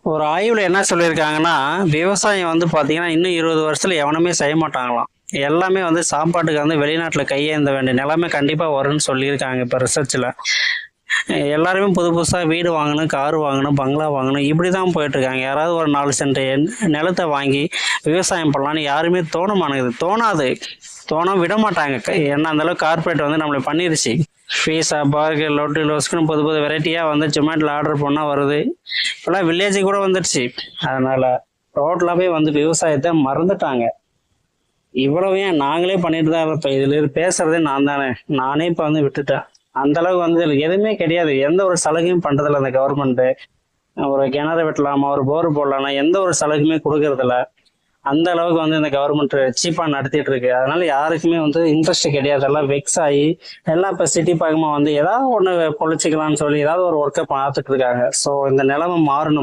ஒரு ஆய்வுல என்ன சொல்லியிருக்காங்கன்னா, விவசாயம் வந்து பார்த்தீங்கன்னா, இன்னும் 20 வருஷத்துல எவனுமே செய்ய மாட்டாங்களாம். எல்லாமே வந்து சாப்பாட்டுக்கு வந்து வெளிநாட்டுல கையேந்த வேண்டிய நிலைமை கண்டிப்பா வரும்ன்னு சொல்லியிருக்காங்க இப்ப ரிசர்ச்ல. எல்லாருமே புது புதுசா வீடு வாங்கணும், கார் வாங்கணும், பங்களா வாங்கணும் இப்படிதான் போயிட்டு இருக்காங்க. யாராவது ஒரு 4 சென்ட் நிலத்த வாங்கி விவசாயம் பண்ணலான்னு யாருமே தோண மாட்டேங்குது. தோணாது. தோண விட மாட்டாங்க. ஏன்னா அந்த அளவுக்கு கார்ப்பரேட் வந்து நம்மள பண்ணிருச்சு. பீஸா, பர்கர், லொட்டு லொஸ்க்குன்னு புது புது வெரைட்டியா வந்து ஜொமேட்டோல ஆர்டர் பண்ணா வருது. இப்பெல்லாம் வில்லேஜுக்கு கூட வந்துடுச்சு. அதனால டோட்டலாவே வந்து விவசாயத்தை மறந்துட்டாங்க. இவ்வளவு ஏன் நாங்களே பண்ணிட்டு தான் இருப்போம். இதுல பேசுறதே நான் தானே. நானே இப்ப வந்து விட்டுட்டேன். அந்த அளவுக்கு வந்து இதுல எதுவுமே கிடையாது. எந்த ஒரு சலுகையும் பண்றதில்ல அந்த கவர்மெண்ட். ஒரு கிணறு வெட்டலாமா, ஒரு போர் போடலாமா, எந்த ஒரு சலுகையுமே கொடுக்கறதில்ல. அந்த அளவுக்கு வந்து இந்த கவர்மெண்ட் சீப்பா நடத்திட்டு இருக்கு. அதனால யாருக்குமே வந்து இன்ட்ரெஸ்ட் கிடையாது. எல்லாம் வெக்ஸ் ஆகி எல்லாம் இப்ப சிட்டி பக்கமா வந்து ஏதாவது ஒண்ணு பொழைச்சிக்கலாம்னு சொல்லி ஏதாவது ஒரு ஒர்க்கை பார்த்துட்டு இருக்காங்க. ஸோ இந்த நிலைமை மாறணும்.